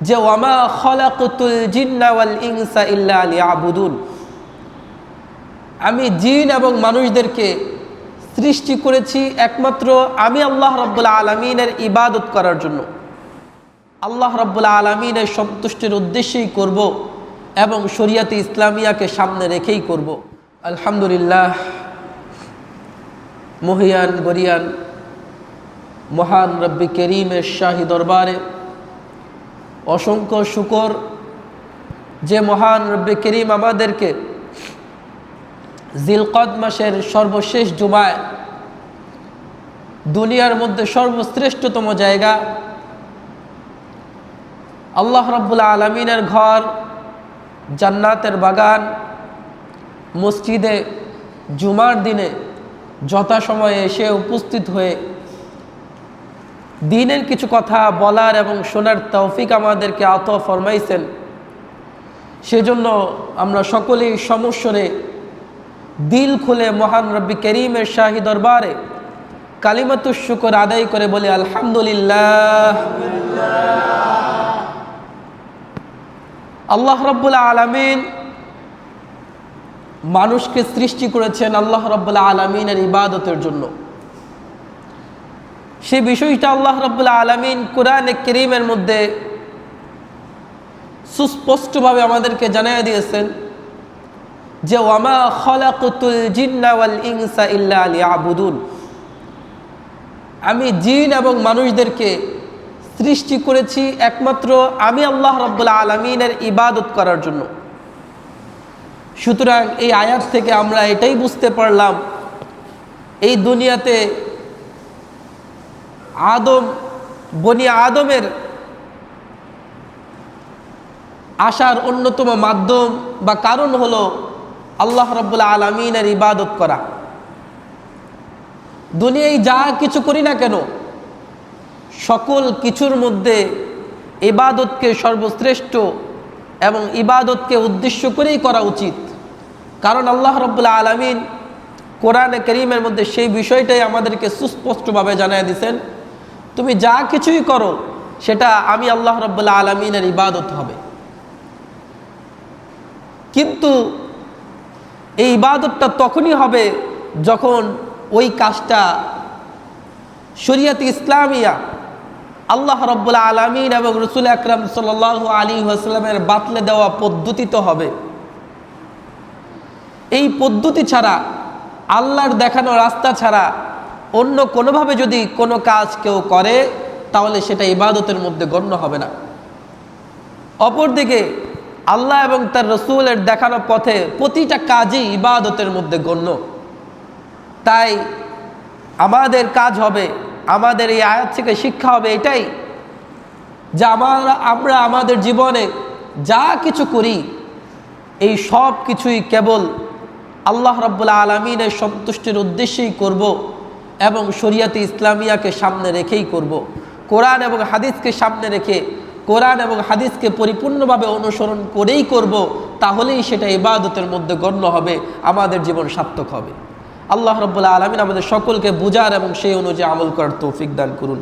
যে ওয়ামা খলাকতুল জিন্না ওয়াল ইনসা ইল্লা লিয়াবুদুন, আমি জিন এবং মানুষদেরকে সৃষ্টি করেছি একমাত্র আমি আল্লাহ রাব্বুল আলামিনের ইবাদত করার জন্য, আল্লাহ রাব্বুল আলামিনের সন্তুষ্টির উদ্দেশ্যেই করব এবং শরিয়াতে ইসলামিয়াকে সামনে রেখেই করব। আলহামদুলিল্লাহ, মহিয়ান গরিয়ান মহান রব্বি করিমের শাহী দরবারে অসংখ্য শুকর যে মহান রব্বি করিম আমাদেরকে জিলকদ মাসের সর্বশেষ জুমায় দুনিয়ার মধ্যে সর্বশ্রেষ্ঠতম জায়গা আল্লাহ রাব্বুল আলামিনের ঘর, জান্নাতের বাগান, মসজিদে জুমার দিনে যথাসময়ে এসে উপস্থিত হয়ে দ্বীনের কিছু কথা বলার এবং শোনার তৌফিক আমাদেরকে আতা ফরমাইছেন। সেজন্য আমরা সকলেই সমস্বরে দিল খুলে মহান রব্বি করিমের শাহী দরবারে কালিমাতুশ শুকর আদায় করে বলি আলহামদুলিল্লাহ। আল্লাহ রাব্বুল আলামিন মানুষকে সৃষ্টি করেছেন আল্লাহ রাব্বুল আলামিনের ইবাদতের জন্য। সেই বিষয়টা আল্লাহ রাব্বুল আলামিন কোরআনে কারীমের মধ্যে সুস্পষ্টভাবে আমাদেরকে জানিয়ে দিয়েছেন যে ওয়ামা খলাকতুল জিন্না ওয়াল ইনসা ইল্লা লিয়াবুদুন, আমি জিন এবং মানুষদেরকে সৃষ্টি করেছি একমাত্র আমি আল্লাহ রাব্বুল আলামিনের ইবাদত করার জন্য। সুতরাং এই আয়াত থেকে আমরা এটাই বুঝতে পারলাম এই দুনিয়াতে বনি আদমের আসার অন্যতম মাধ্যম বা কারণ হলো আল্লাহ রাব্বুল আলামিনের ইবাদত করা। দুনিয়ায় যা কিছু করি না কেন সকল কিছুর মধ্যে ইবাদতকে সর্বশ্রেষ্ঠ এবং ইবাদতকে উদ্দেশ্য করেই করা উচিত। কারণ আল্লাহ রাব্বুল আলামিন কোরআনে কারীমের মধ্যে সেই বিষয়টাই আমাদেরকে সুস্পষ্টভাবে জানিয়ে দিয়েছেন, তুমি যা কিছুই করো সেটা আমি আল্লাহ রাব্বুল আলামিনের ইবাদত হবে। কিন্তু এই ইবাদতটা তখনই হবে যখন ওই কাজটা শরিয়াতে ইসলামিয়া আল্লাহ রাব্বুল আলামিন এবং রাসূল আকরাম সাল্লাল্লাহু আলাইহি ওয়াসাল্লামের বাতলে দেওয়া পদ্ধতিতে হবে। এই পদ্ধতি ছাড়া, আল্লাহর দেখানো রাস্তা ছাড়া অন্য কোনোভাবে যদি কোনো কাজ কেউ করে তাহলে সেটা ইবাদতের মধ্যে গণ্য হবে না। অপরদিকে আল্লাহ এবং তার রাসূলের দেখানো পথে প্রতিটা কাজই ইবাদতের মধ্যে গণ্য। তাই আমাদের কাজ হবে, আমাদের এই আয়াত থেকে শিক্ষা হবে এটাই যে আমরা আমাদের জীবনে যা কিছু করি এই সব কিছুই কেবল আল্লাহ রাব্বুল আলামিনের সন্তুষ্টির উদ্দেশ্যেই করব এবং শরিয়াতে ইসলামিয়াকে সামনে রেখেই করব। কোরআন এবং হাদিসকে সামনে রেখে কোরআন এবং হাদিসকে পরিপূর্ণভাবে অনুসরণ করেই করব, তাহলেই সেটা ইবাদতের মধ্যে গণ্য হবে, আমাদের জীবন সার্থক হবে। আল্লাহ রাব্বুল আলামিন আমাদের সকলকে বুঝার এবং সেই অনুযায়ী আমল করার তৌফিক দান করুন।